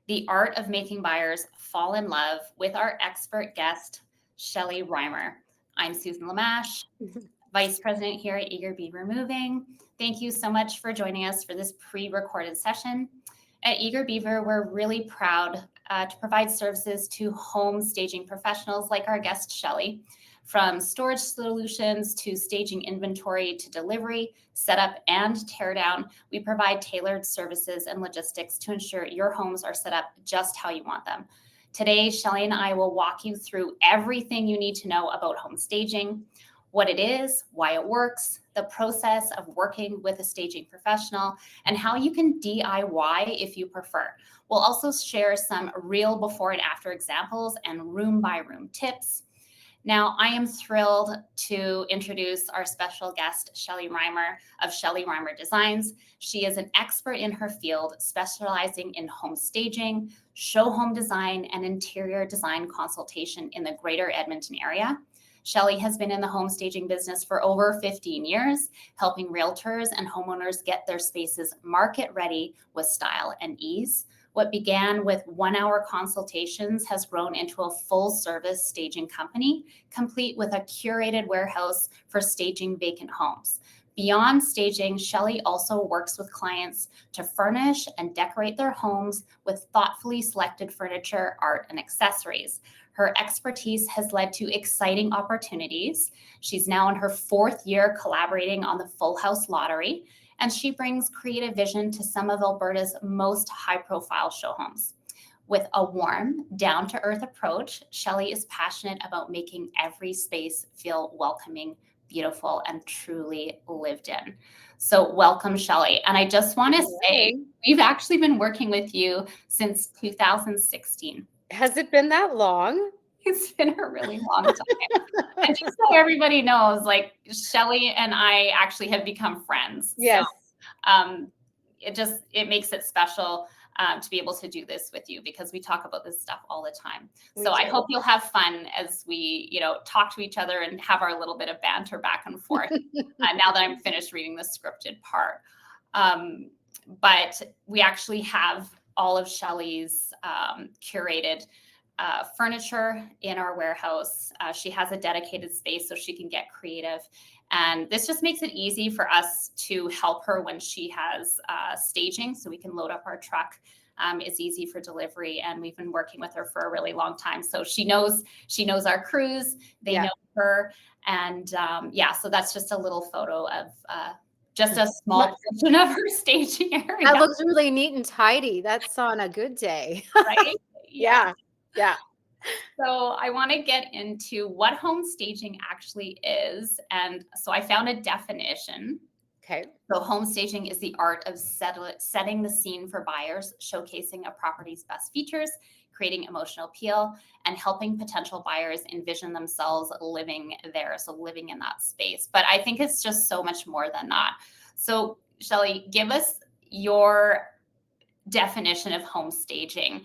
the art of making buyers fall in love with our expert guest, Shelly Reimer. I'm Susan Lamash, Vice President here at Eager Beaver Moving. Thank you so much for joining us for this pre-recorded session. At Eager Beaver, we're really proud to provide services to home staging professionals like our guest, Shelly. From storage solutions to staging inventory to delivery, setup, and teardown, we provide tailored services and logistics to ensure your homes are set up just how you want them. Today, Shelly and I will walk you through everything you need to know about home staging, what it is, why it works, the process of working with a staging professional, and how you can DIY if you prefer. We'll also share some real before and after examples and room by room tips. Now, I am thrilled to introduce our special guest, Shelly Reimer of Shelly Reimer Designs. She is an expert in her field, specializing in home staging, show home design, and interior design consultation in the greater Edmonton area. Shelly has been in the home staging business for over 15 years, helping realtors and homeowners get their spaces market ready with style and ease. What began with 1-hour consultations has grown into a full-service staging company, complete with a curated warehouse for staging vacant homes. Beyond staging, Shelly also works with clients to furnish and decorate their homes with thoughtfully selected furniture, art, and accessories. Her expertise has led to exciting opportunities. She's now in her 4th year collaborating on the Full House Lottery, and she brings creative vision to some of Alberta's most high-profile show homes. With a warm, down-to-earth approach, Shelly is passionate about making every space feel welcoming, beautiful, and truly lived in. So welcome, Shelly. And I just want to say, we've actually been working with you since 2016. Has it been that long? It's been a really long time. And just so everybody knows, like, Shelly and I actually have become friends. Yes. So it makes it special to be able to do this with you, because we talk about this stuff all the time. So I hope you'll have fun as we, talk to each other and have our little bit of banter back and forth now that I'm finished reading the scripted part. But we actually have all of Shelly's curated furniture in our warehouse. She has a dedicated space so she can get creative. And this just makes it easy for us to help her when she has staging, so we can load up our truck. It's easy for delivery, and we've been working with her for a really long time. So she knows our crews, they know her. And so that's just a little photo of just a small portion of her staging area. That looks really neat and tidy. That's on a good day. Right? Yeah. So I want to get into what home staging actually is. And so I found a definition. Okay. So home staging is the art of setting the scene for buyers, showcasing a property's best features, creating emotional appeal, and helping potential buyers envision themselves living there, so living in that space. But I think it's just so much more than that. So Shelly, give us your definition of home staging.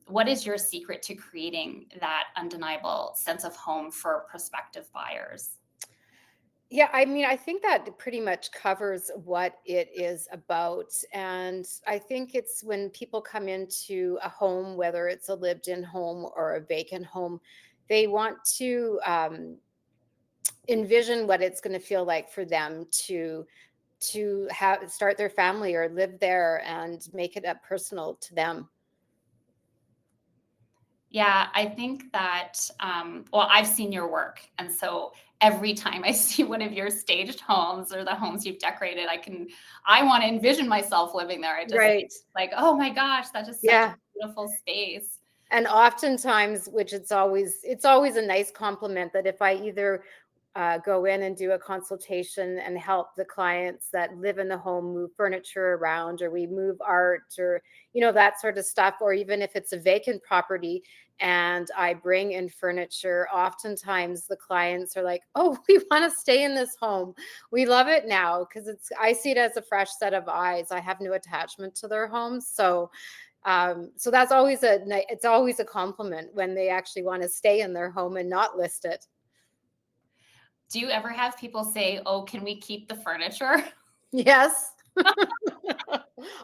What is your secret to creating that undeniable sense of home for prospective buyers? Yeah, I mean, I think that pretty much covers what it is about. And I think it's when people come into a home, whether it's a lived-in home or a vacant home, they want to envision what it's going to feel like for them to start their family or live there and make it up personal to them. Yeah, I think that, I've seen your work. And so every time I see one of your staged homes or the homes you've decorated, I want to envision myself living there. I just like, oh my gosh, that's just such a beautiful space. And oftentimes, which it's always a nice compliment that if I either go in and do a consultation and help the clients that live in the home move furniture around, or we move art, or that sort of stuff, or even if it's a vacant property and I bring in furniture, oftentimes the clients are like, oh, we want to stay in this home, we love it now, because I see it as a fresh set of eyes. I have no attachment to their homes, so that's always it's always a compliment when they actually want to stay in their home and not list it. Do you ever have people say, oh, can we keep the furniture? Yes.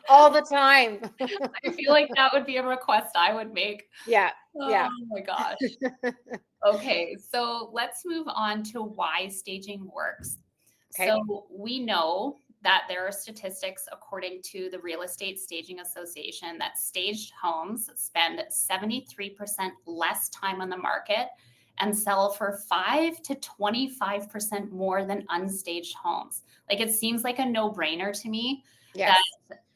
All the time. I feel like that would be a request I would make. Yeah, Oh yeah. my gosh. Okay, so let's move on to why staging works. Okay. So we know that there are statistics according to the Real Estate Staging Association that staged homes spend 73% less time on the market and sell for 5 to 25% more than unstaged homes. Like it seems like a no-brainer to me that,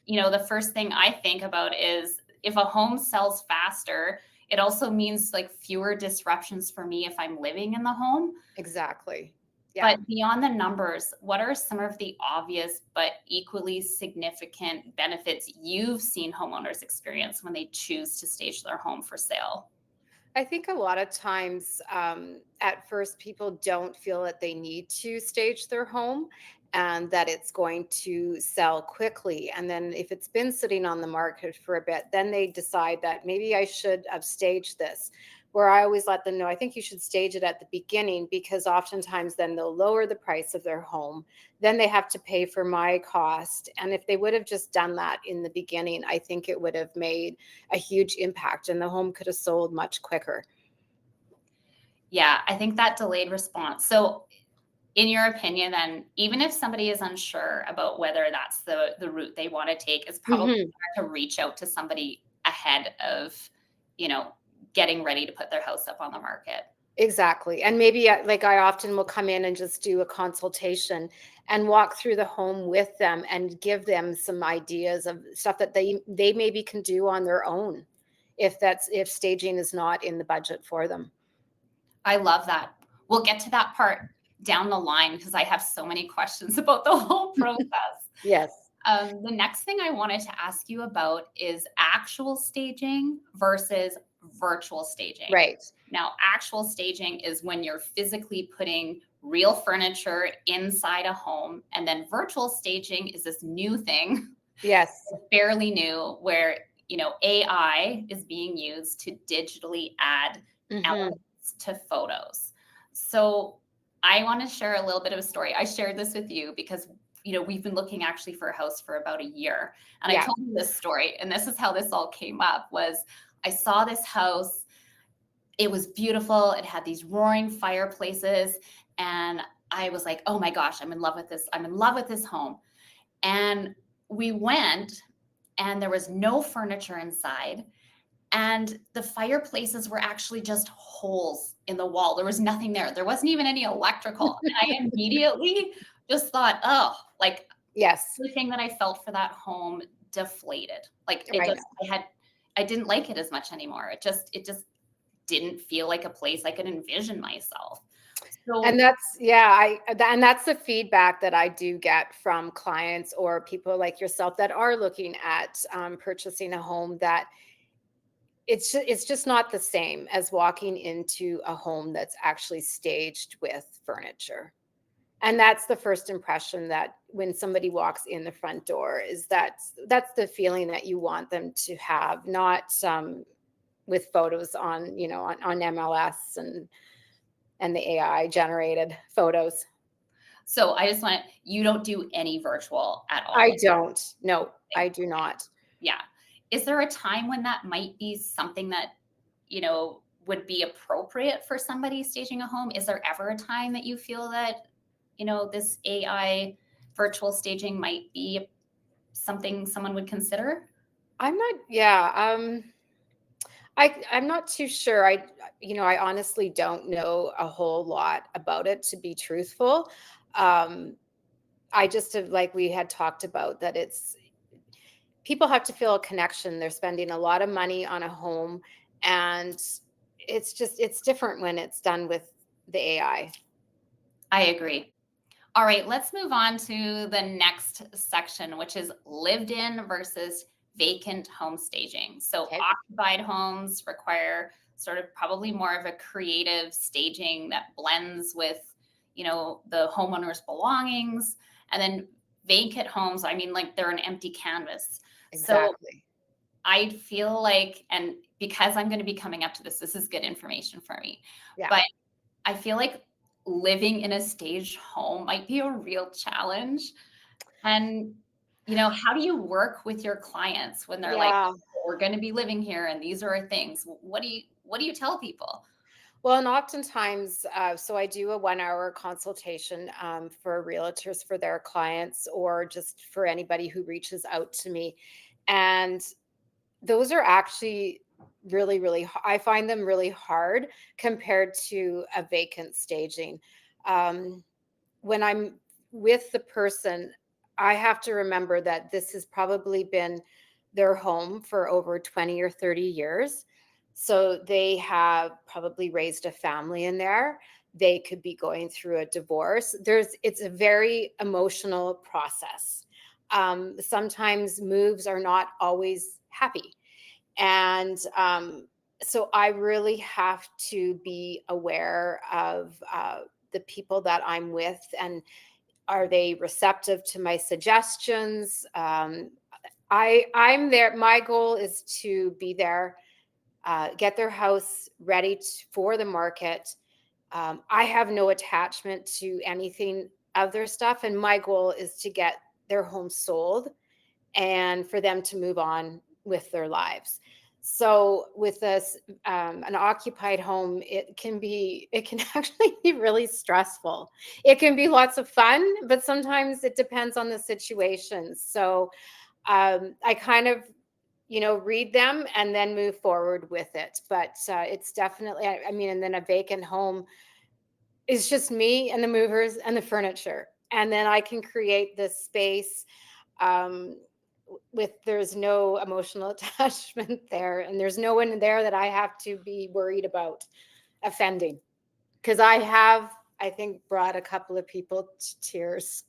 Yes, the first thing I think about is if a home sells faster, it also means like fewer disruptions for me if I'm living in the home. exactly. Yeah. But beyond the numbers, what are some of the obvious but equally significant benefits you've seen homeowners experience when they choose to stage their home for sale? I think a lot of times, at first, people don't feel that they need to stage their home and that it's going to sell quickly. And then, if it's been sitting on the market for a bit, then they decide that maybe I should have staged this. Where I always let them know, I think you should stage it at the beginning because oftentimes then they'll lower the price of their home. Then they have to pay for my cost. And if they would have just done that in the beginning, I think it would have made a huge impact and the home could have sold much quicker. Yeah, I think that delayed response. So, in your opinion, then, even if somebody is unsure about whether that's the route they want to take, it's probably Mhm. better to reach out to somebody ahead of, you know, getting ready to put their house up on the market. Exactly. And maybe like I often will come in and just do a consultation and walk through the home with them and give them some ideas of stuff that they maybe can do on their own if staging is not in the budget for them. I love that. We'll get to that part down the line because I have so many questions about the whole process. Yes. The next thing I wanted to ask you about is actual staging versus virtual staging. Right. Now, actual staging is when you're physically putting real furniture inside a home, and then virtual staging is this new thing, Yes. fairly new, where AI is being used to digitally add Mhm. elements to photos. So I want to share a little bit of a story. I shared this with you because we've been looking actually for a house for about a year, and I Yeah. told you this story, and this is how this all came up. Was I saw this house, it was beautiful, it had these roaring fireplaces, and I was like, oh my gosh, I'm in love with this, I'm in love with this home. And we went, and there was no furniture inside, and the fireplaces were actually just holes in the wall. There was nothing there. There wasn't even any electrical. And I immediately just thought, oh, like Yes. everything that I felt for that home deflated. Like it I just, know. I didn't like it as much anymore. It just didn't feel like a place I could envision myself. And So that's yeah, and that's the feedback that I do get from clients or people like yourself that are looking at purchasing a home, that it's just not the same as walking into a home that's actually staged with furniture. And that's the first impression, that when somebody walks in the front door, is that's the feeling that you want them to have, not with photos on, on MLS and the AI generated photos. so I just want, you don't do any virtual at I all. don't. No, I do not. Yeah. Is there a time when that might be something that, would be appropriate for somebody staging a home? Is there ever a time that you feel that, this AI virtual staging might be something someone would consider? I'm not, yeah, I'm not too sure. I honestly don't know a whole lot about it, to be truthful. Um, I just have, like we had talked about, that it's people have to feel a connection. They're spending a lot of money on a home, and it's different when it's done with the AI. I agree. All right, let's move on to the next section, which is lived in versus vacant home staging. So, Okay. occupied homes require sort of probably more of a creative staging that blends with, the homeowner's belongings. And then vacant homes, I mean, like they're an empty canvas. So, Exactly. I feel like, and because I'm going to be coming up to this is good information for me. Yeah. But I feel like living in a staged home might be a real challenge. And, how do you work with your clients when they're like, Yeah. we're going to be living here and these are our things? What do you tell people? Well, and oftentimes, so I do a 1 hour consultation for realtors for their clients or just for anybody who reaches out to me. And those are actually really, really, I find them really hard compared to a vacant staging. Um, when I'm with the person, I have to remember that this has probably been their home for over 20 or 30 years. So they have probably raised a family in there. They could be going through a divorce. It's a very emotional process. Sometimes moves are not always happy. And so I really have to be aware of the people that I'm with, and are they receptive to my suggestions? I'm there. My goal is to be there, get their house ready for the market. I have no attachment to anything of their stuff, and my goal is to get their home sold and for them to move on with their lives. So with this, an occupied home, it can actually be really stressful. It can be lots of fun, but sometimes it depends on the situation. So I kind of, read them and then move forward with it. But it's definitely, I mean, and then a vacant home is just me and the movers and the furniture. And then I can create this space um, with there's no emotional attachment there, and there's no one there that I have to be worried about offending. Because I think, brought a couple of people to tears.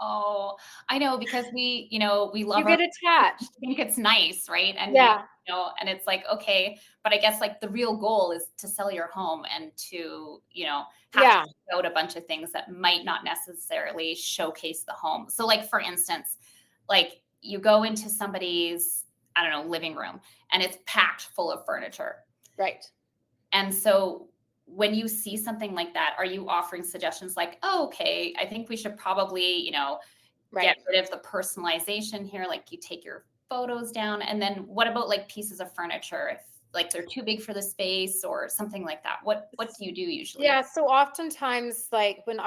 Oh, I know because we You love our get attached. think it's nice, right? And Yeah, and it's like, okay, but I guess like the real goal is to sell your home and to, have to yeah, out a bunch of things that might not necessarily showcase the home. So like for instance, like you go into somebody's, I don't know, living room and it's packed full of furniture. right, And so when you see something like that, are you offering suggestions like, oh, okay, I think we should probably, get right. rid of the personalization here, like you take your photos down. And then what about like pieces of furniture if like they're too big for the space or something like that? What do you do usually? Yeah, so oftentimes, like when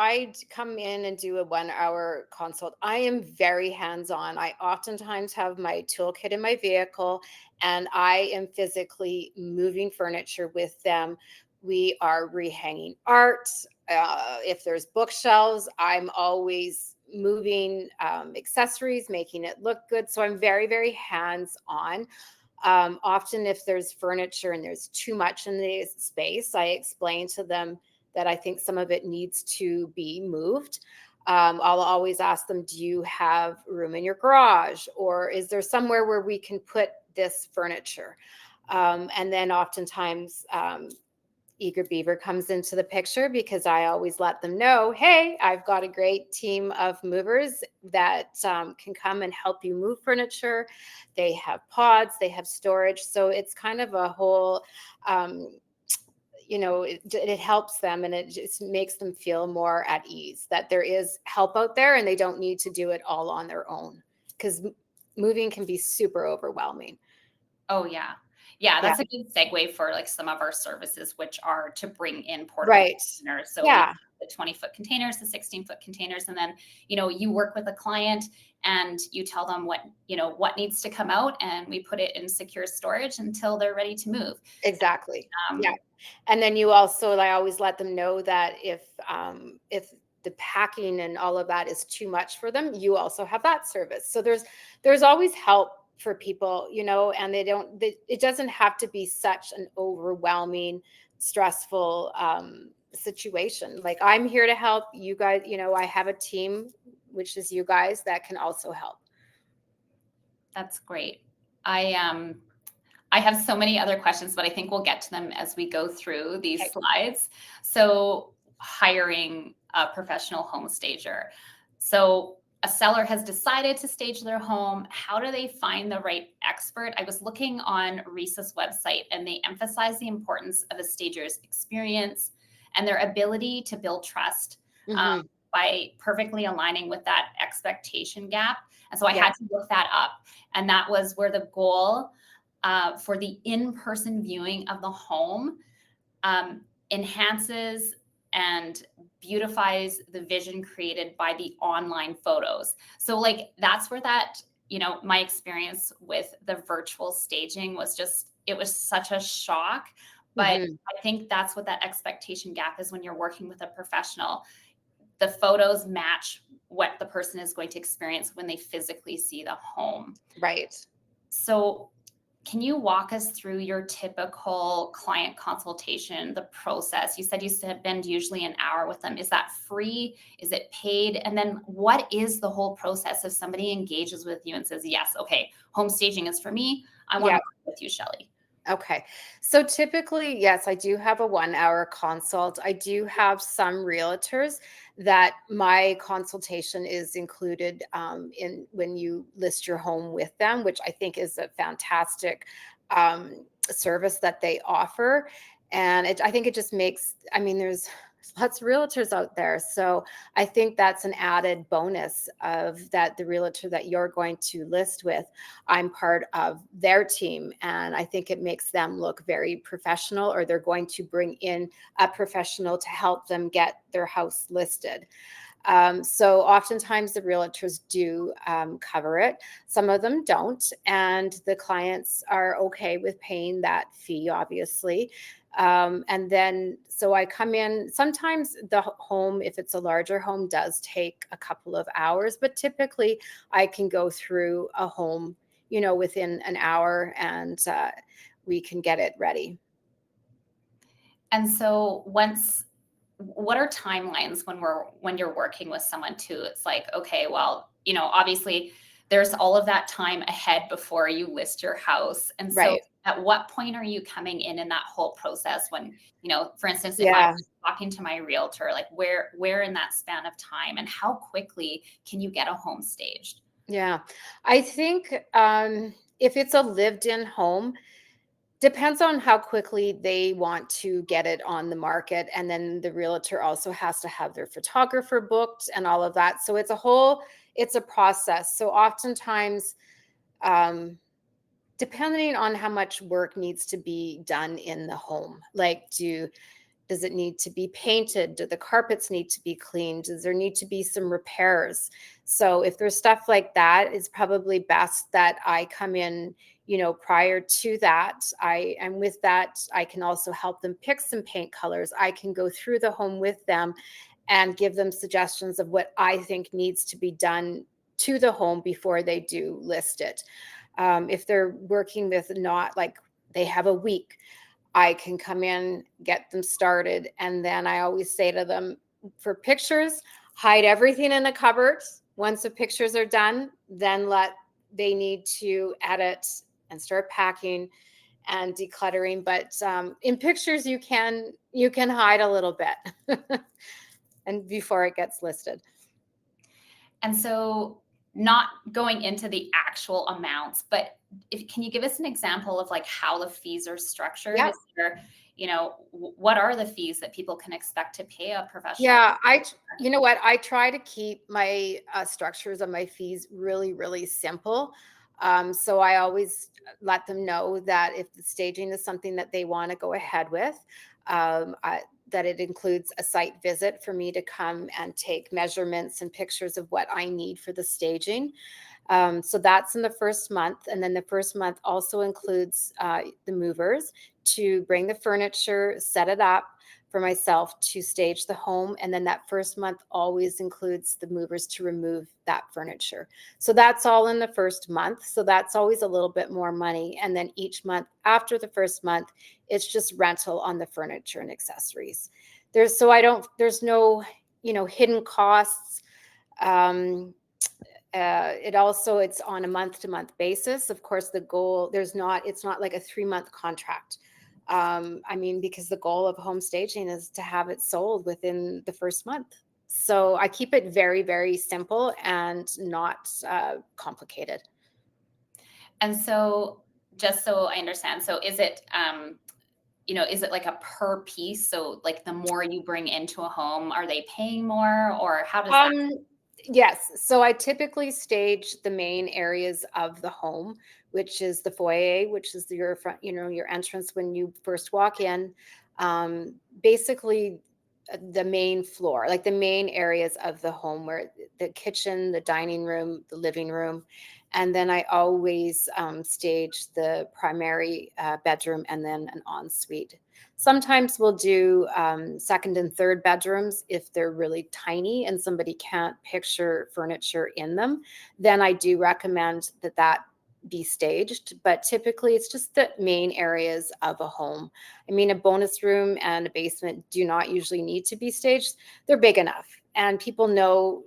come in and do a 1 hour consult, I am very hands on. I oftentimes have my toolkit in my vehicle and I am physically moving furniture with them. We are rehanging art. If there's bookshelves, I'm always moving accessories, making it look good. So I'm very, very hands on. Often, if there's furniture and there's too much in the space, I explain to them that I think some of it needs to be moved. I'll always ask them, do you have room in your garage? Or is there somewhere where we can put this furniture? And then oftentimes, Eager Beaver comes into the picture because I always let them know, hey, I've got a great team of movers that can come and help you move furniture. They have pods, they have storage. So it's kind of a whole, it helps them and it just makes them feel more at ease that there is help out there and they don't need to do it all on their own because moving can be super overwhelming. Oh yeah. Yeah, Yeah. that's a good segue for like some of our services, which are to bring in portable Right. containers. So we Yeah. have the 20-foot containers, the 16-foot containers, and then, you work with a client and you tell them what needs to come out and we put it in secure storage until they're ready to move. Exactly. Yeah. Um, And then you also, I always let them know that if the packing and all of that is too much for them, you also have that service. So there's always help for people, and it doesn't have to be such an overwhelming, stressful situation. Like I'm here to help you guys, I have a team, which is you guys that can also help. that's great. I have so many other questions, but I think we'll get to them as we go through these Okay. slides. So, hiring a professional home stager. So, a seller has decided to stage their home. How do they find the right expert? I was looking on RISA's website and they emphasize the importance of a stager's experience and their ability to build trust. Um, Mhm. by perfectly aligning with that expectation gap. And so I Yeah. had to look that up. And that was where the goal for the in-person viewing of the home enhances and beautifies the vision created by the online photos. So like that's where that, my experience with the virtual staging was just, it was such a shock. But Mhm. I think that's what that expectation gap is when you're working with a professional. The photos match what the person is going to experience when they physically see the home. Right. So can you walk us through your typical client consultation, the process? You said you spend usually an hour with them. Is that free? Is it paid? And then what is the whole process if somebody engages with you and says, yes, okay, home staging is for me. I want Yeah. to work with you, Shelly. Okay. So typically, yes, I do have a 1 hour consult. I do have some realtors that my consultation is included in when you list your home with them, which I think is a fantastic service that they offer. And I think it just makes, I mean, there's lots of realtors out there. So I think that's an added bonus of that the realtor that you're going to list with, I'm part of their team. And I think it makes them look very professional, or they're going to bring in a professional to help them get their house listed. So oftentimes the realtors do cover it. Some of them don't. And the clients are okay with paying that fee, obviously. And then, so I come in, sometimes the home, if it's a larger home, does take a couple of hours, but typically I can go through a home, within an hour, and we can get it ready. And so what are timelines when you're working with someone too? It's like, okay, well, obviously there's all of that time ahead before you list your house. And so Right. at what point are you coming in that whole process when, for instance, if I'm Yeah. talking to my realtor, like where in that span of time and how quickly can you get a home staged? Yeah. I think if it's a lived in home, depends on how quickly they want to get it on the market. And then the realtor also has to have their photographer booked and all of that. So it's a process. So oftentimes, um, depending on how much work needs to be done in the home, like does it need to be painted? Do the carpets need to be cleaned? Does there need to be some repairs? So if there's stuff like that, it's probably best that I come in, prior to that. And with that, I can also help them pick some paint colors. I can go through the home with them and give them suggestions of what I think needs to be done to the home before they do list it. If they're working with not like they have a week, I can come in, get them started, and then I always say to them, for pictures, hide everything in the cupboard. Once the pictures are done, then they need to edit and start packing and decluttering. But in pictures, you can hide a little bit, and before it gets listed. And so not going into the actual amounts, but can you give us an example of like how the fees are structured? Yeah. Is there, what are the fees that people can expect to pay a professional? Yeah, you know what? I try to keep my structures of my fees really, really simple. So I always let them know that if the staging is something that they want to go ahead with, that it includes a site visit for me to come and take measurements and pictures of what I need for the staging. So that's in the first month. And then the first month also includes the movers to bring the furniture, set it up for myself to stage the home. And then that first month always includes the movers to remove that furniture. So that's all in the first month. So that's always a little bit more money. And then each month after the first month, it's just rental on the furniture and accessories. There's no, hidden costs. Um, it's on a month to month basis. Of course, the goal, it's not like a 3 month contract. I mean, because the goal of home staging is to have it sold within the first month. So I keep it very, very simple and not complicated. And so just so I understand, so is it, is it like a per piece? So like the more you bring into a home, are they paying more, or how does that? Um, yes. So I typically stage the main areas of the home, which is the foyer, which is your front, your entrance when you first walk in. Basically, the main floor, like the main areas of the home, where the kitchen, the dining room, the living room. And then I always stage the primary bedroom and then an ensuite. Sometimes we'll do second and third bedrooms if they're really tiny and somebody can't picture furniture in them. Then I do recommend that be staged, but typically it's just the main areas of a home. I mean, a bonus room and a basement do not usually need to be staged. They're big enough and people know,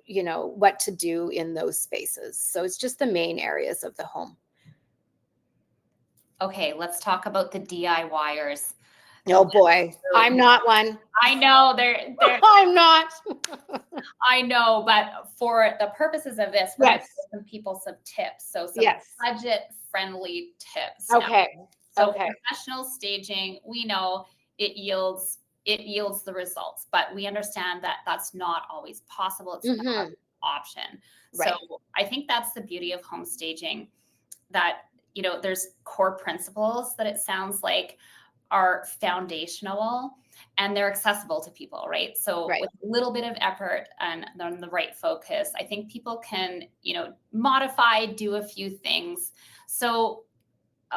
what to do in those spaces. So it's just the main areas of the home. Okay, let's talk about the DIYers. Oh boy, I'm not one. I know they're I'm not. I know, but for the purposes of this, we're going to Yes. give some people some tips. So some Yes. budget-friendly tips. Now, Okay. so Okay. professional staging, we know it yields the results, but we understand that that's not always possible. It's not an option. Right. So I think that's the beauty of home staging, that there's core principles that it sounds like are foundational and they're accessible to people, right? So Right. with a little bit of effort and then the right focus, I think people can, modify, do a few things. So,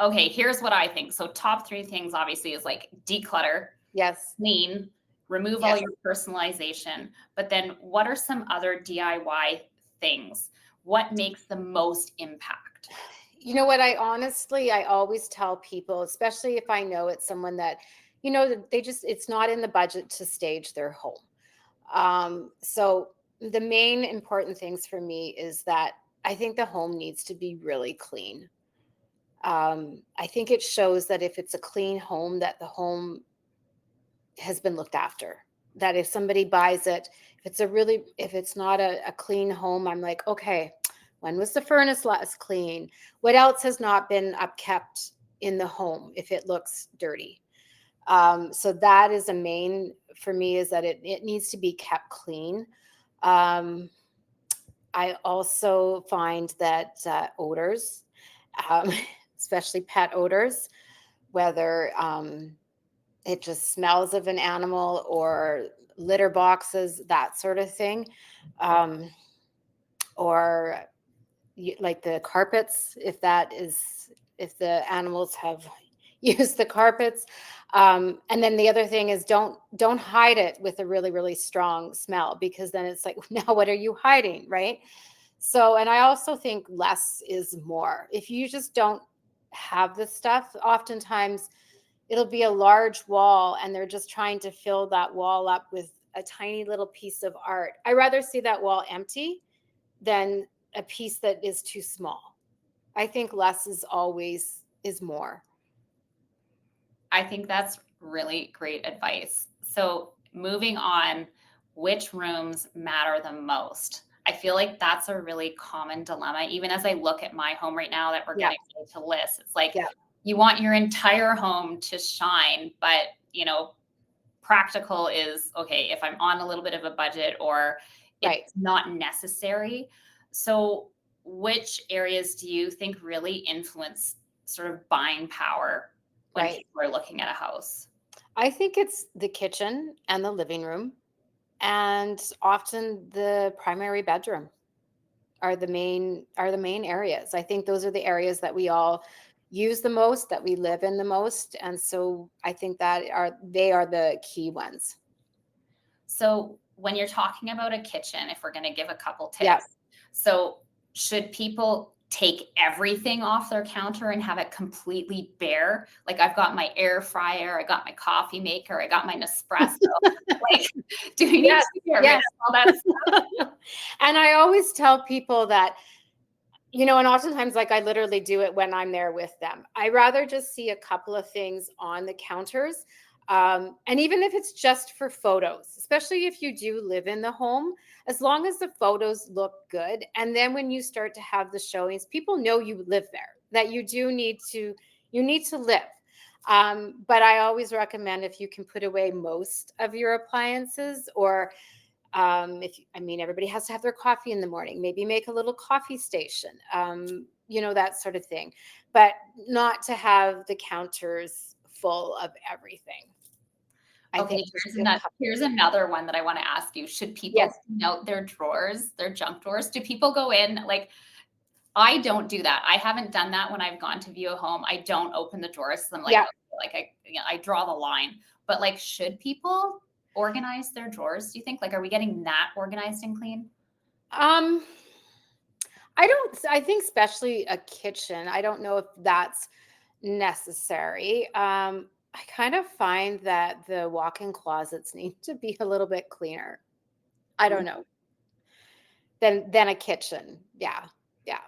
okay, here's what I think. So top 3 things obviously is like declutter, Yes. clean, remove all Yes. your personalization. But then what are some other DIY things? What makes the most impact? You know what? I always tell people, especially if I know it's someone that, that it's not in the budget to stage their home. So the main important things for me is that I think the home needs to be really clean. I think it shows that if it's a clean home, that the home has been looked after. That if somebody buys it, if it's not a clean home, I'm like, okay, when was the furnace last clean? What else has not been upkept in the home if it looks dirty? So that is a main for me, is that it needs to be kept clean. Um, I also find that odors, um, especially pet odors, whether it just smells of an animal or litter boxes, that sort of thing. Um, or like the carpets, if the animals have used the carpets. And then the other thing is don't hide it with a really, really strong smell, because then it's like, now what are you hiding, right? So, and I also think less is more. If you just don't have the stuff, oftentimes it'll be a large wall and they're just trying to fill that wall up with a tiny little piece of art. I rather see that wall empty than a piece that is too small. I think less is more. I think that's really great advice. So, moving on, which rooms matter the most? I feel like that's a really common dilemma. Even as I look at my home right now that we're Yeah. getting ready to list, it's like Yeah. you want your entire home to shine, but practical is okay if I'm on a little bit of a budget or Right. it's not necessary. So, which areas do you think really influence sort of buying power when Right. people are looking at a house? I think it's the kitchen and the living room, and often the primary bedroom are the main areas. I think those are the areas that we all use the most, that we live in the most, and so I think they are the key ones. So, when you're talking about a kitchen, if we're going to give a couple Yeah. tips, so should people take everything off their counter and have it completely bare? Like, I've got my air fryer, I got my coffee maker, I got my Nespresso. Like, do we need Yes. to get rid Yes. of all that stuff? And I always tell people that, and oftentimes, like, I literally do it when I'm there with them. I rather just see a couple of things on the counters. And even if it's just for photos, especially if you do live in the home, as long as the photos look good. And then when you start to have the showings, people know you live there, that you need to live. But I always recommend if you can put away most of your appliances, or I mean, everybody has to have their coffee in the morning, maybe make a little coffee station, that sort of thing, but not to have the counters full of everything. I Okay, think just a couple. here's another one that I want to ask you. Should people Yes. clean out their drawers, their junk drawers? Do people go in like I don't do that. I haven't done that when I've gone to view a home. I don't open the drawers 'cause I'm like, Yeah. okay, like I draw the line. But like, should people organize their drawers? Do you think? Like, are we getting that organized and clean? Um, I think especially a kitchen, I don't know if that's necessary. I kind of find that the walk-in closets need to be a little bit cleaner. I don't know. Than a kitchen. Yeah. Yeah.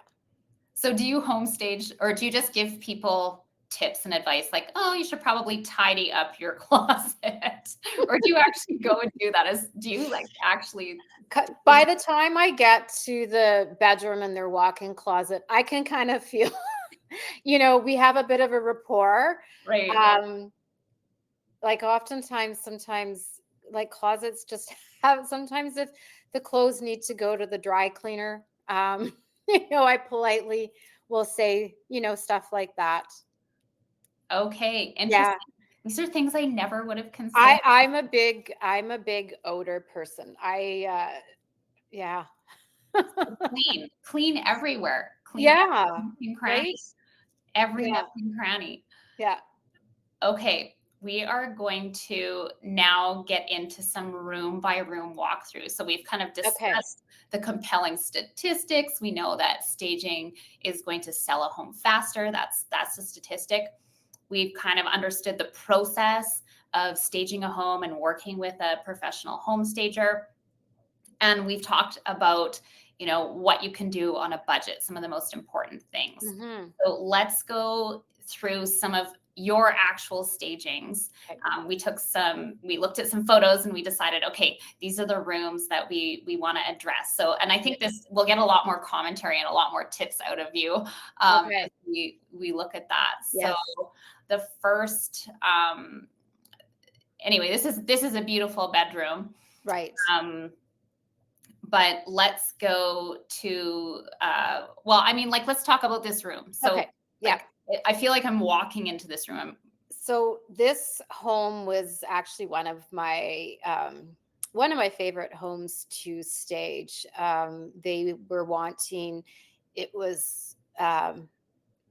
So do you home stage or do you just give people tips and advice like, oh, you should probably tidy up your closet? Or do you actually go and do that? Do you like actually By the time I get to the bedroom and their walk-in closet, I can kind of feel, we have a bit of a rapport. right? Um, like oftentimes, sometimes like closets just have, sometimes if the clothes need to go to the dry cleaner, I politely will say, stuff like that. Okay, Yeah. interesting. These are things I never would have considered. I'm a big odor person. Yeah. Clean everywhere. Clean every Yeah. nook and Right? cranny. Every Yeah. nook and cranny. Yeah. Okay, we are going to now get into some room by room walkthrough. So we've kind of Okay. discussed the compelling statistics. We know that staging is going to sell a home faster. That's a statistic. We've kind of understood the process of staging a home and working with a professional home stager. And we've talked about, what you can do on a budget, some of the most important things. Mhm. So let's go through some of your actual stagings. Okay. We looked at some photos and we decided, okay, these are the rooms that we want to address. So, and I think this will get a lot more commentary and a lot more tips out of you Okay. as we look at that. So Yes. the first, anyway, this is a beautiful bedroom. Right. But let's go to well, I mean, like, let's talk about this room. So Okay. Yeah. like I feel like I'm walking into this room. So this home was actually one of my favorite homes to stage. They were wanting. It was um,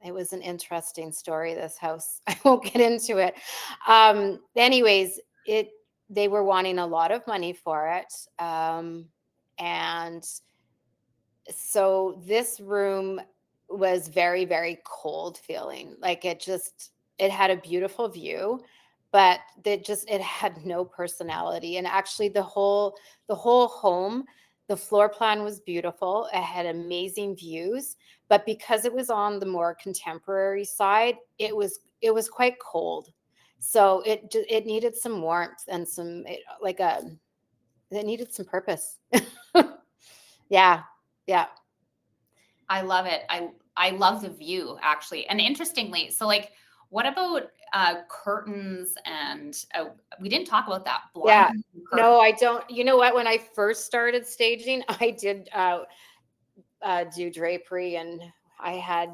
it was an interesting story. This house. I won't get into it. Anyways, they were wanting a lot of money for it, and so this room was very, very cold feeling. Like it had a beautiful view, but it had no personality. And actually the whole home, the floor plan was beautiful. It had amazing views, but because it was on the more contemporary side, it was quite cold. So it needed some warmth and it needed some purpose. Yeah. Yeah. I love it. I love the view actually. And interestingly, so like what about curtains and we didn't talk about that blinds Yeah. and curtains. No, I don't. You know what? When I first started staging, I did do drapery, and I had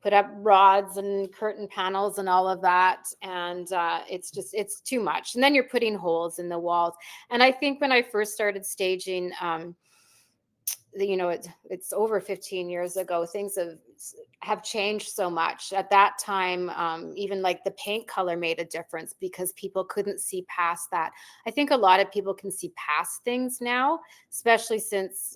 put up rods and curtain panels and all of that. And it's too much. And then you're putting holes in the walls. And I think when I first started staging, it's over 15 years ago. Things have changed so much. At that time, even like the paint color made a difference because people couldn't see past that. I think a lot of people can see past things now, especially since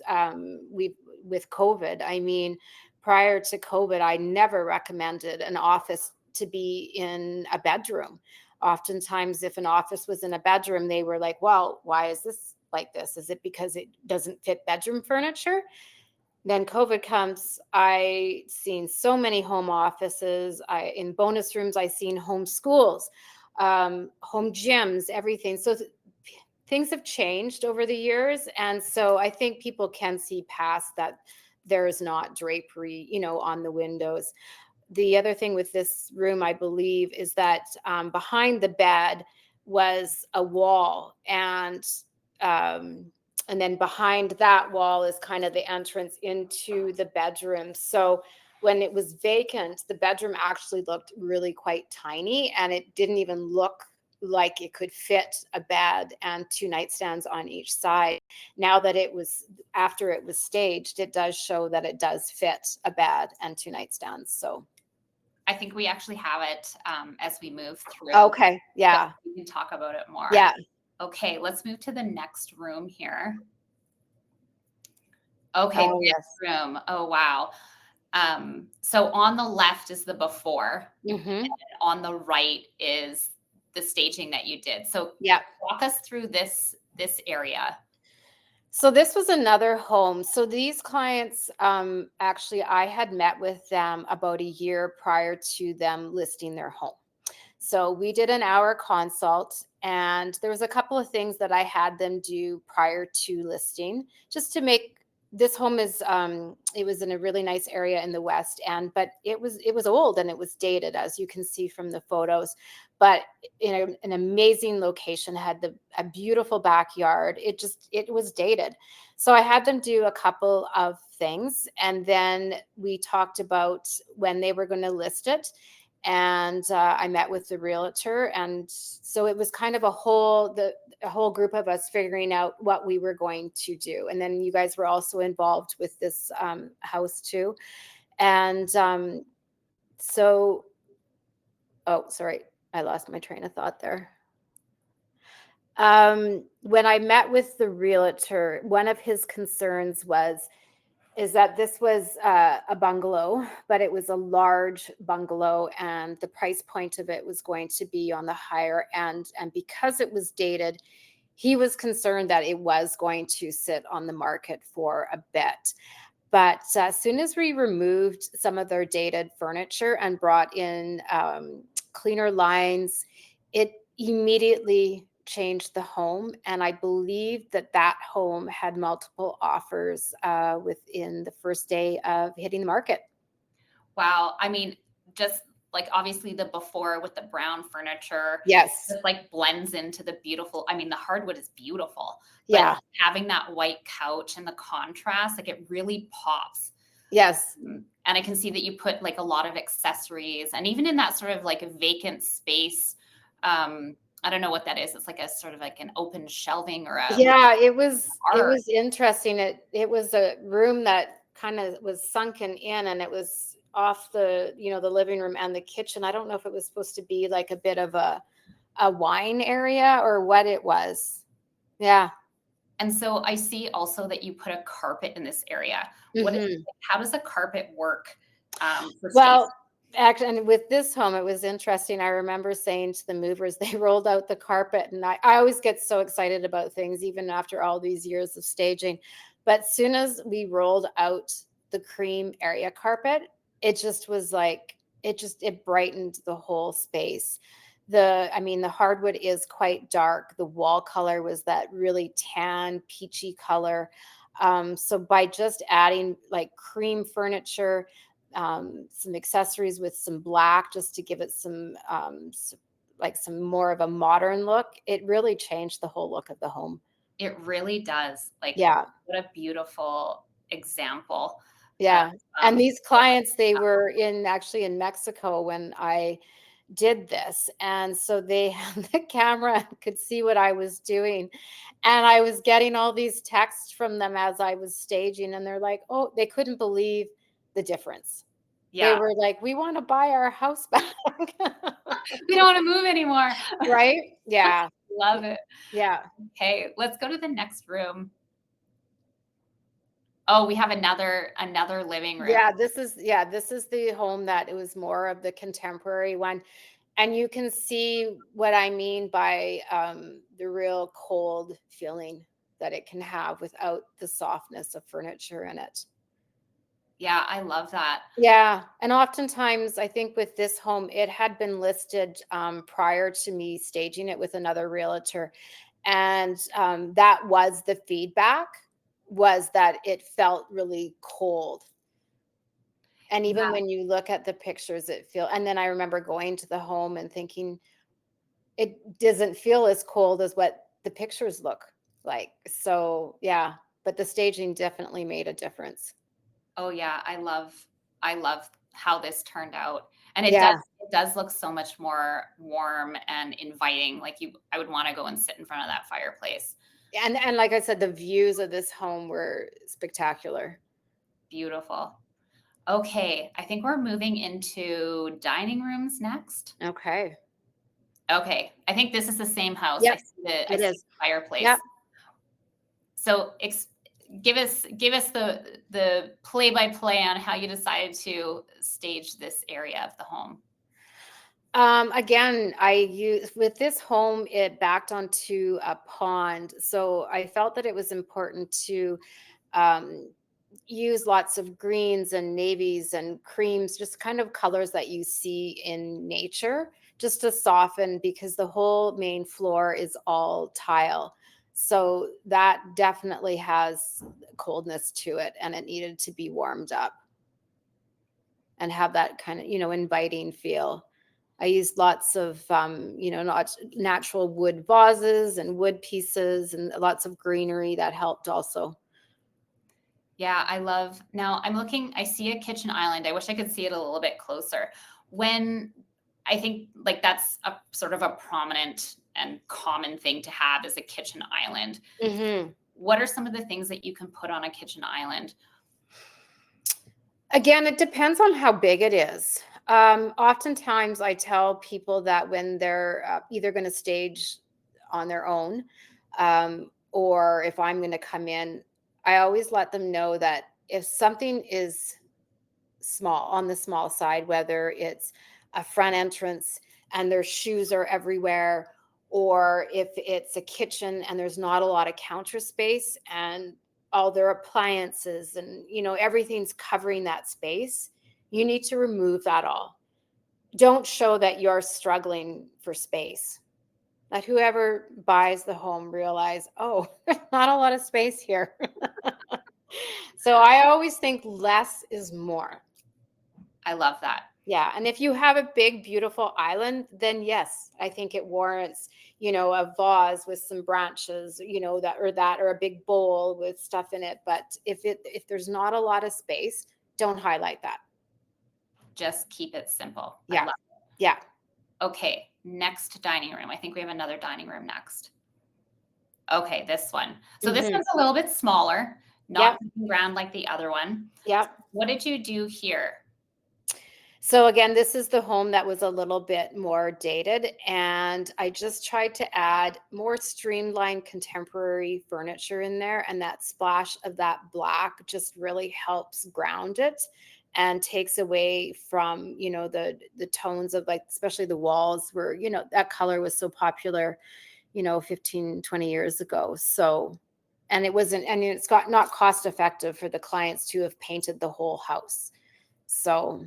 with COVID. I mean, prior to COVID, I never recommended an office to be in a bedroom. Oftentimes, if an office was in a bedroom, they were like, well, why is this like this? Is it because it doesn't fit bedroom furniture? Then COVID comes. I seen so many home offices. In bonus rooms, I seen home schools, home gyms, everything. So things have changed over the years, and so I think people can see past that. There is not drapery, on the windows. the other thing with this room, I believe, is that behind the bed was a wall, and then behind that wall is kind of the entrance into the bedroom. So when it was vacant, the bedroom actually looked really quite tiny, and it didn't even look like it could fit a bed and two nightstands on each side. Now that it was, after it was staged, it does show that it does fit a bed and two nightstands. So I think we actually have it as we move through. okay, yeah, we can talk about it more. yeah. Okay, let's move to the next room here. Okay, Oh, this yes. room. Oh, wow. So on the left is the before, Mm-hmm. and on the right is the staging that you did. So Yeah. walk us through this area. So this was another home. So these clients, actually, I had met with them about a year prior to them listing their home. So we did an hour consult, and there was a couple of things that I had them do prior to listing, just to make this home is it was in a really nice area in the west, and but it was old and it was dated, as you can see from the photos, but in an amazing location, had a beautiful backyard. It was dated. So I had them do a couple of things, and then we talked about when they were going to list it, and I met with the realtor, and so it was kind of a whole group of us figuring out what we were going to do, and then you guys were also involved with this house too, and so oh, sorry, I lost my train of thought there. When I met with the realtor, one of his concerns is that this was a bungalow, but it was a large bungalow, and the price point of it was going to be on the higher end. And because it was dated, he was concerned that it was going to sit on the market for a bit. But as soon as we removed some of their dated furniture and brought in cleaner lines, it immediately changed the home. And I believe that home had multiple offers within the first day of hitting the market. Wow. I mean, just like obviously the before with the brown furniture, Yes. just like blends into the beautiful. I mean, the hardwood is beautiful, but Yeah. having that white couch and the contrast, like it really pops. Yes. And I can see that you put like a lot of accessories, and even in that sort of like a vacant space, I don't know what that is. It's like a sort of like an open shelving or a Yeah, it was art. interesting. It was a room that kind of was sunken in, and it was off the living room and the kitchen. I don't know if it was supposed to be like a bit of a wine area or what it was. Yeah. And so I see also that you put a carpet in this area. Mhm. How does a carpet work for staging? Well, actually, and with this home, it was interesting. I remember saying to the movers, they rolled out the carpet, and I always get so excited about things, even after all these years of staging. But soon as we rolled out the cream area carpet, it just was like it brightened the whole space. The hardwood is quite dark. The wall color was that really tan, peachy color. So by just adding like cream furniture, some accessories with some black, just to give it like some more of a modern look, it really changed the whole look of the home. It really does. Like, Yeah. what a beautiful example of, Yeah. And these what- clients, they were actually in Mexico when I did this. And so they had the camera and could see what I was doing. And I was getting all these texts from them as I was staging. And they're like, oh, they couldn't believe the difference. They yeah, were like, we want to buy our house back. we don't want to move anymore. Right? Yeah. Love it. Yeah. Okay, let's go to the next room. Oh, we have another living room. This is the home that it was more of the contemporary one. And you can see what I mean by the real cold feeling that it can have without the softness of furniture in it. Yeah, I love that. Yeah. And oftentimes, I think with this home, it had been listed prior to me staging it with another realtor. And that was the feedback, was that it felt really cold. And even Yeah. when you look at the pictures, and then I remember going to the home and thinking, it doesn't feel as cold as what the pictures look like. So yeah, but the staging definitely made a difference. Oh yeah, I love how this turned out. And Yeah. it does look so much more warm and inviting. Like I would want to go and sit in front of that fireplace. And like I said, the views of this home were spectacular. Beautiful. Okay, I think we're moving into dining rooms next. Okay. Okay, I think this is the same house. Yep, I it see is. the fireplace. Yep. So give us the play by play on how you decided to stage this area of the home. Again, I use with this home, it backed onto a pond. So I felt that it was important to um, use lots of greens and navies and creams, just kind of colors that you see in nature, just to soften because the whole main floor is all tile. So that definitely has coldness to it and it needed to be warmed up and have that kind of, inviting feel. I used lots of, natural wood vases and wood pieces and lots of greenery that helped also. Yeah, I love now I'm looking, I see a kitchen island. I wish I could see it a little bit closer. When I think like that's a sort of a prominent and common thing to have is a kitchen island. Hmm. What are some of the things that you can put on a kitchen island? Again, it depends on how big it is. Oftentimes, I tell people that when they're either going to stage on their own, or if I'm going to come in, I always let them know that if something is small on the small side, whether it's a front entrance and their shoes are everywhere, or if it's a kitchen and there's not a lot of counter space and all their appliances and everything's covering that space, you need to remove that all. Don't show that you're struggling for space. Let whoever buys the home realize, oh, there's not a lot of space here. So I always think less is more. I love that. Yeah, and if you have a big, beautiful island, then yes, I think it warrants, a vase with some branches, or a big bowl with stuff in it. But if there's not a lot of space, don't highlight that. Just keep it simple. I Yeah, love yeah. it. Okay, next dining room. I think we have another dining room next. Okay, this one. So this Hmm. one's a little bit smaller, not Yep, ground like the other one. yep. What did you do here? So again, this is the home that was a little bit more dated, and I just tried to add more streamlined contemporary furniture in there, and that splash of that black just really helps ground it and takes away from, the tones of, like, especially the walls where, that color was so popular, 15, 20 years ago. So and it wasn't, and it's got not cost effective for the clients to have painted the whole house. So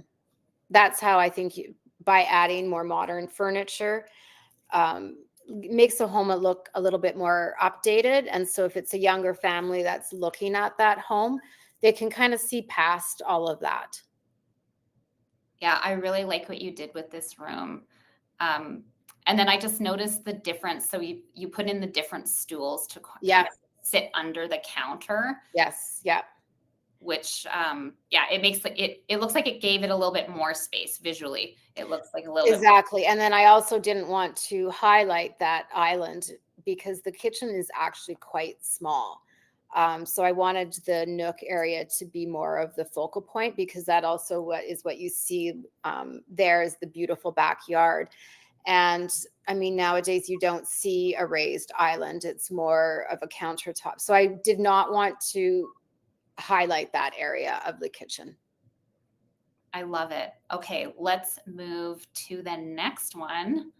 that's how I think by adding more modern furniture, makes the home look a little bit more updated. And so if it's a younger family that's looking at that home, they can kind of see past all of that. Yeah, I really like what you did with this room. Um, and then I just noticed the difference. So you put in the different stools to kind Yeah. of sit under the counter, Yes. Yeah. which yeah, it makes it looks like it gave it a little bit more space visually. It looks like a little bit more. Exactly. And then I also didn't want to highlight that island because the kitchen is actually quite small. So I wanted the nook area to be more of the focal point because that also what you see there is the beautiful backyard. And I mean, nowadays you don't see a raised island, it's more of a countertop. So I did not want to highlight that area of the kitchen. I love it. Okay, let's move to the next one,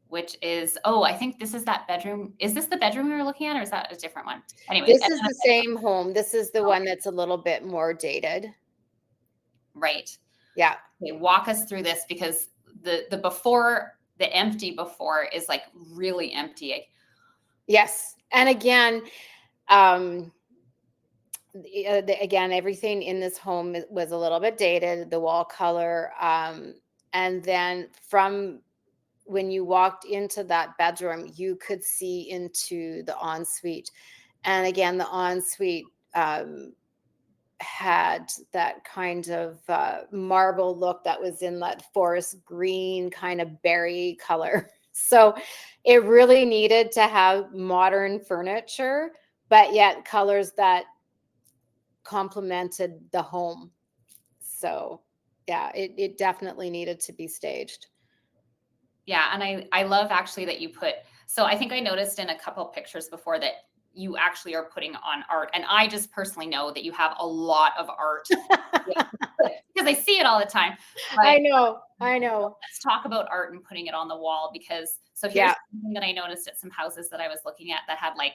which is, oh, I think this is that bedroom. Is this the bedroom we were looking at, or is that a different one? Anyway, This is the same home. This is the one that's a little bit more dated. right. Yeah. Okay, walk us through this because the before, the empty before is like really empty. Yes. And again, um, Again, everything in this home was a little bit dated, the wall color. And then from when you walked into that bedroom, you could see into the ensuite. And again, the ensuite had that kind of marble look that was in that forest green kind of berry color. So it really needed to have modern furniture, but yet colors that complemented the home. So yeah, it definitely needed to be staged. Yeah, and I love actually that you put, so I think I noticed in a couple pictures before that you actually are putting on art, and I just personally know that you have a lot of art because I see it all the time. But I know. let's talk about art and putting it on the wall, because so here's Yeah, something that I noticed at some houses that I was looking at that had like,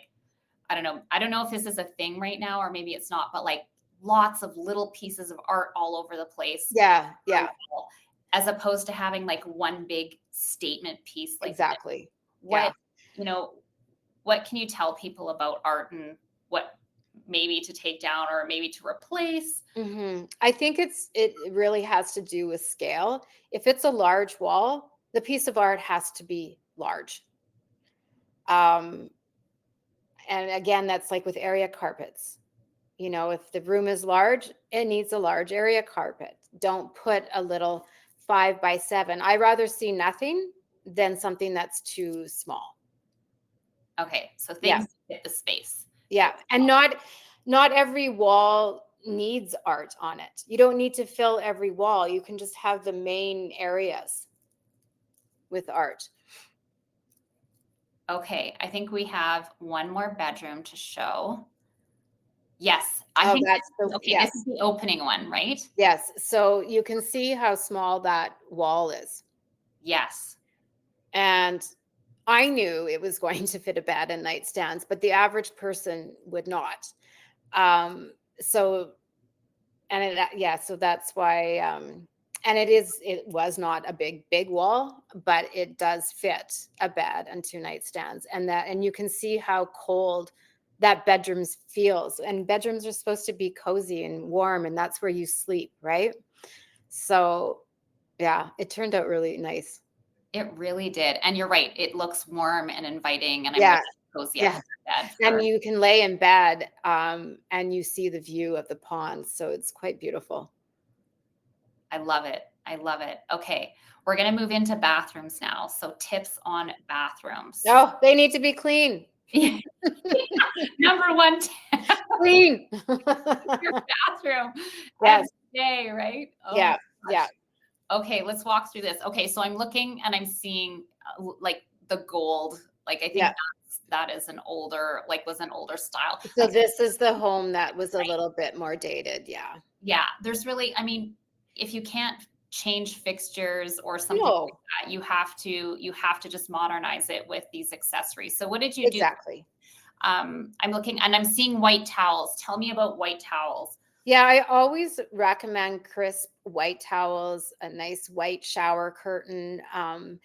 I don't know if this is a thing right now or maybe it's not, but like lots of little pieces of art all over the place yeah, on the yeah, wall, as opposed to having like one big statement piece like this. exactly. Yeah. What, you know, what can you tell people about art and what maybe to take down or maybe to replace? I think it really has to do with scale. If it's a large wall, the piece of art has to be large. Um, and again, that's like with area carpets. If the room is large, it needs a large area carpet. Don't put a little 5 by 7. I rather see nothing than something that's too small. Okay, so Yeah, things fit the space. yeah, and not every wall needs art on it. You don't need to fill every wall. You can just have the main areas with art. Okay, I think we have one more bedroom to show. Yes, I Oh, think that's this is the okay. This yes, is the opening one, right? yes. So you can see how small that wall is, Yes. and I knew it was going to fit a bed and nightstands, but the average person would not. Um, so yeah, so that's why. And it was not a big wall, but it does fit a bed and 2 nightstands, and you can see how cold that bedrooms feels. And bedrooms are supposed to be cozy and warm, and that's where you sleep, right? So yeah, it turned out really nice. It really did, and you're right, it looks warm and inviting, and I'm Yeah, really cozy up yeah. in bed And for. you can lay in bed, and you see the view of the pond, so it's quite beautiful. I love it, I love it. Okay, we're gonna move into bathrooms now, so tips on bathrooms. Oh, they need to be clean. Number 1 tip, Clean. your bathroom every Yes. day, right? Oh Yeah, my yeah, gosh. Okay, let's walk through this. Okay, so I'm looking and I'm seeing, like, the gold, like, I think yeah. that is an older, like, was an older style. So this is the home that was a little bit more dated, yeah. Yeah, there's really, I mean, if you can't change fixtures or something like No, that, you have to just modernize it with these accessories. So what did you do? exactly. I'm looking and I'm seeing white towels. Tell me about white towels. Yeah, I always recommend crisp white towels, a nice white shower curtain. I'm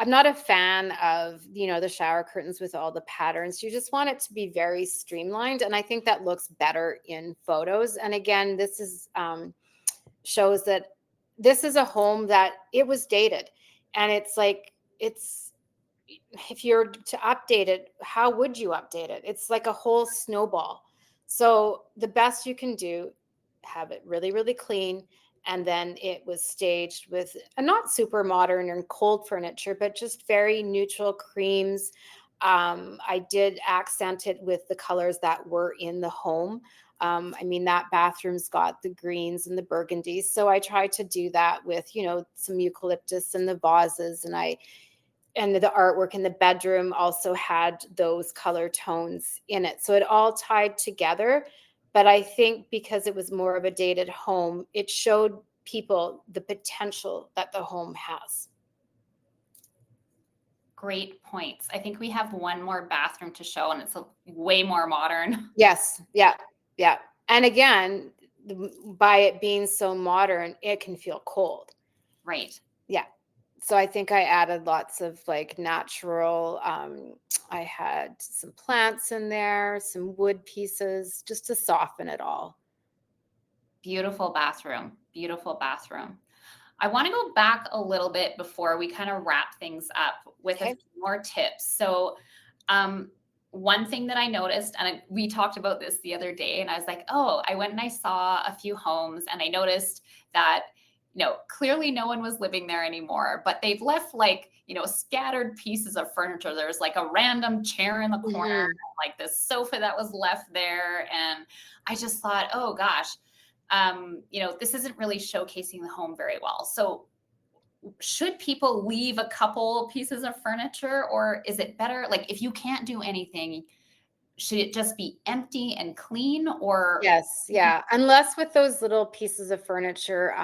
not a fan of, the shower curtains with all the patterns. You just want it to be very streamlined. And I think that looks better in photos. And again, this is shows that this is a home that it was dated. And it's like, if you're to update it, how would you update it? It's like a whole snowball. So the best you can do, have it really, really clean. And then it was staged with a not super modern and cold furniture, but just very neutral creams. I did accent it with the colors that were in the home. I mean, that bathroom's got the greens and the burgundies. So I tried to do that with, some eucalyptus and the vases. And the artwork in the bedroom also had those color tones in it. So it all tied together. But I think because it was more of a dated home, it showed people the potential that the home has. Great points. I think we have one more bathroom to show and it's way more modern. Yes. Yeah. Yeah. And again, by it being so modern, it can feel cold. Right. Yeah. So I think I added lots of like natural, I had some plants in there, some wood pieces just to soften it all. Beautiful bathroom. Beautiful bathroom. I want to go back a little bit before we kind of wrap things up with a Okay. few more tips. So, um, one thing that I noticed, and we talked about this the other day, and I was like, oh, I went and I saw a few homes, and I noticed that, clearly no one was living there anymore, but they've left like, scattered pieces of furniture. There's like a random chair in the corner, Mhm. like this sofa that was left there. And I just thought, oh gosh, this isn't really showcasing the home very well. So, should people leave a couple pieces of furniture, or is it better? Like, if you can't do anything, should it just be empty and clean, or Yes, yeah, unless with those little pieces of furniture,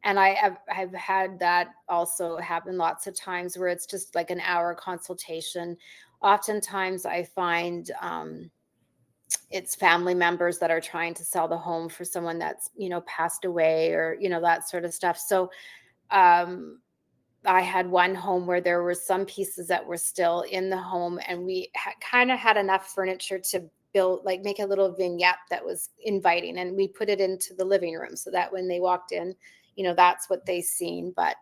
and I've had that also happen lots of times where it's just like an hour consultation. Oftentimes I find, it's family members that are trying to sell the home for someone that's, passed away or, that sort of stuff. So, um, I had one home where there were some pieces that were still in the home, and we kind of had enough furniture to build, like, make a little vignette that was inviting, and we put it into the living room so that when they walked in, that's what they seen. But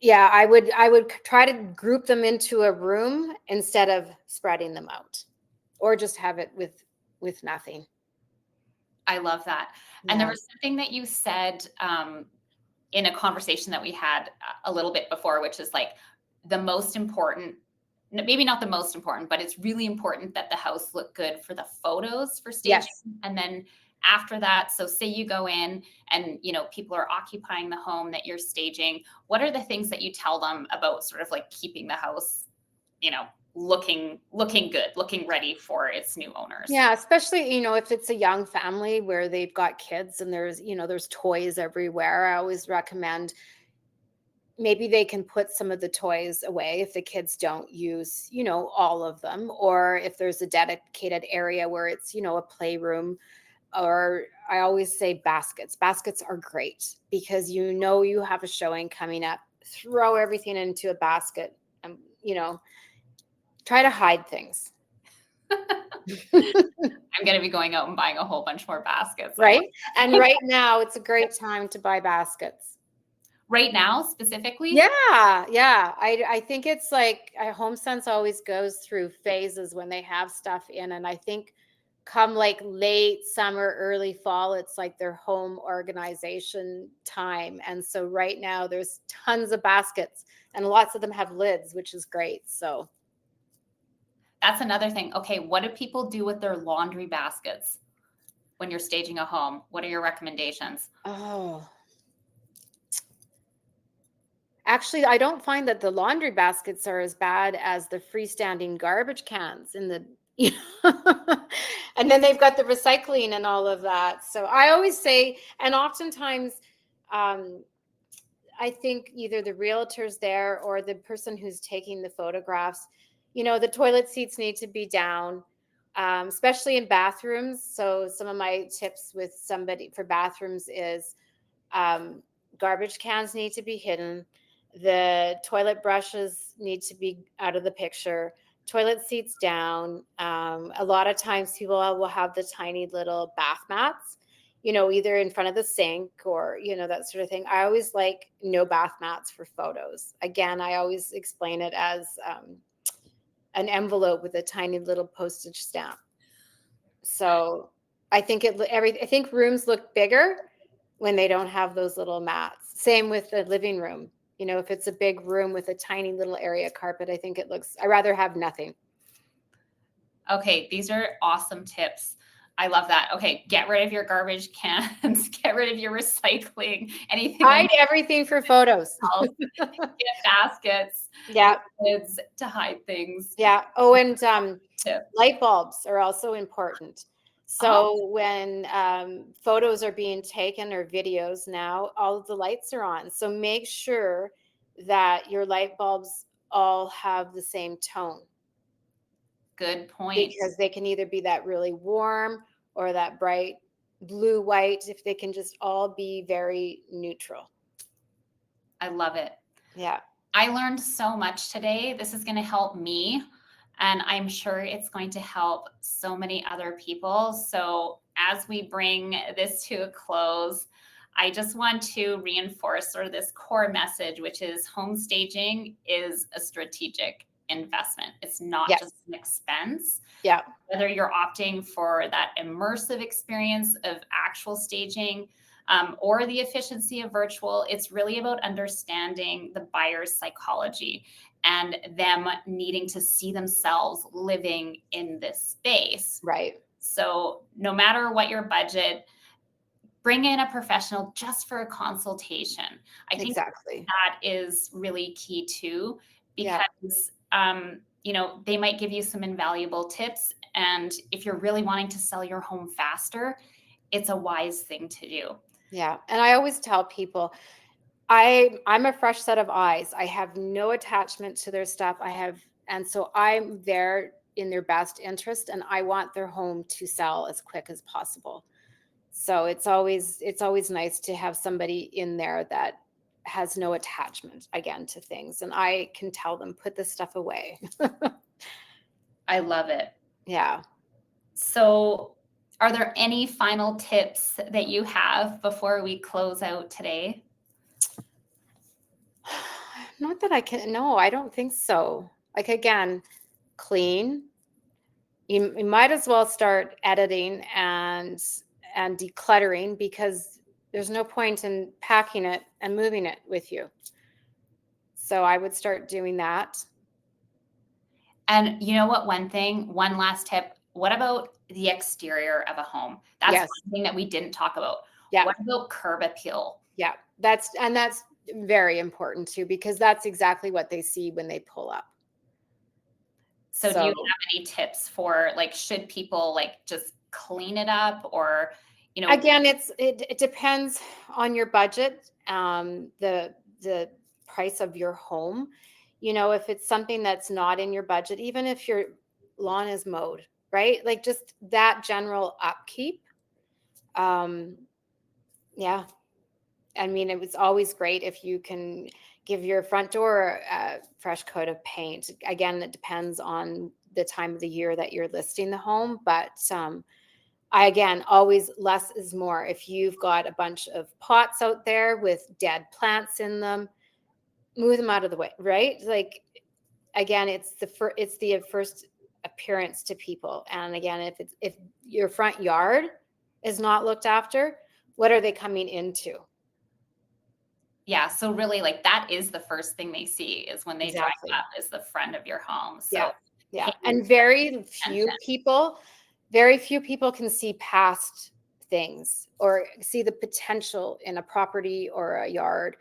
yeah, I would try to group them into a room instead of spreading them out, or just have it with nothing. I love that. And there Yeah. was something that you said in a conversation that we had a little bit before, which is like the most important, maybe not the most important, but it's really important that the house look good for the photos for staging. Yes. And then after that, so say you go in and people are occupying the home that you're staging, what are the things that you tell them about sort of like keeping the house, you know, looking good, looking ready for its new owners? Yeah, especially, if it's a young family where they've got kids and there's toys everywhere. I always recommend maybe they can put some of the toys away if the kids don't use, all of them, or if there's a dedicated area where it's, a playroom. Or I always say baskets. Baskets are great because you have a showing coming up. Throw everything into a basket and, try to hide things. I'm going to be going out and buying a whole bunch more baskets. I love Right? And right now, it's a great time to buy baskets. right now specifically. Yeah, yeah. I think it's like Home Sense always goes through phases when they have stuff in, and I think come like late summer, early fall, it's like their home organization time. And so right now there's tons of baskets and lots of them have lids, which is great. So, That's another thing. Okay, what do people do with their laundry baskets when you're staging a home? What are your recommendations? oh, actually, I don't find that the laundry baskets are as bad as the freestanding garbage cans in the you know, and then they've got the recycling and all of that. So I always say, and oftentimes, um, I think either the realtor's there or the person who's taking the photographs, the toilet seats need to be down, especially in bathrooms. So some of my tips with somebody for bathrooms is, um, garbage cans need to be hidden. The toilet brushes need to be out of the picture. Toilet seats down. A lot of times people will have the tiny little bath mats, either in front of the sink or, that sort of thing. I always like no bath mats for photos. Again, I always explain it as, an envelope with a tiny little postage stamp. So I think rooms look bigger when they don't have those little mats. Same with the living room. If it's a big room with a tiny little area carpet, I rather have nothing. Okay, these are awesome tips. I love that. Okay, get rid of your garbage cans, get rid of your recycling, anything that Hide everything for photos. else. Get baskets for Yeah. kids to hide things. Yeah. Oh, and Tip. light bulbs are also important. Oh, So when, photos are being taken or videos now, all of the lights are on. So make sure that your light bulbs all have the same tone, good point. because they can either be that really warm or that bright blue white, if they can just all be very neutral. I love it. Yeah. I learned so much today. This is going to help me, and I'm sure it's going to help so many other people. So, as we bring this to a close, I just want to reinforce sort of this core message, which is home staging is a strategic investment. It's not just Yes. an expense. Yeah. Whether you're opting for that immersive experience of actual staging, or the efficiency of virtual, it's really about understanding the buyer's psychology and them needing to see themselves living in this space. Right. So, no matter what your budget, bring in a professional just for a consultation. I think Exactly. that is really key too, Yeah. because they might give you some invaluable tips. And if you're really wanting to sell your home faster, it's a wise thing to do. Yeah. And I always tell people, I'm a fresh set of eyes. I have no attachment to their stuff. And so I'm there in their best interest, and I want their home to sell as quick as possible. So it's always nice to have somebody in there that has no attachment again to things, and I can tell them, put this stuff away. I love it. Yeah. So, are there any final tips that you have before we close out today? Not that I can, no, I don't think so. Like, again, clean. You might as well start editing and decluttering, because there's no point in packing it and moving it with you. So I would start doing that. And you know what? One last tip. What about the exterior of a home? That's Yes. one thing that we didn't talk about. Yeah. What about curb appeal? Yeah. That's very important too, because that's exactly what they see when they pull up. So do you So have any tips for, like, should people, like, just clean it up, or, you know again, it depends on your budget, the price of your home. If it's something that's not in your budget, even if your lawn is mowed, right? Like, just that general upkeep. Um, yeah. I mean, it was always great if you can give your front door a fresh coat of paint. Again, it depends on the time of the year that you're listing the home, but I again, always less is more. If you've got a bunch of pots out there with dead plants in them, move them out of the way, right? Like, again, it's the first appearance to people. And again, if your front yard is not looked after, what are they coming into? Yeah, so really, like, that is the first thing they see is when they drive Exactly. up is the front of your home. Yeah. So Yeah. paying And very few attention. people, very few people can see past things or see the potential in a property or a yard.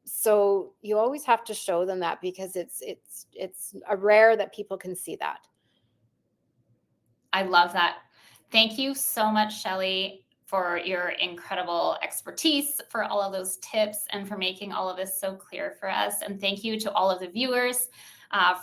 So you always have to show them that, because it's a rare that people can see that. I love that. Thank you so much, Shelly, for your incredible expertise, for all of those tips, and for making all of this so clear for us. And thank you to all of the viewers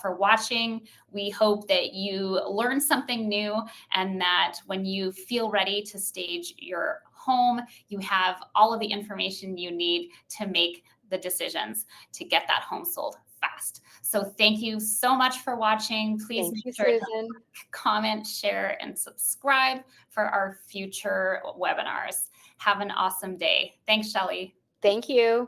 for watching. We hope that you learned something new, and that when you feel ready to stage your home, you have all of the information you need to make the decisions to get that home sold fast. So thank you so much for watching. Please Thank make you, sure to Susan. comment, share, and subscribe for our future webinars. Have an awesome day. Thanks, Shelly. Thank you.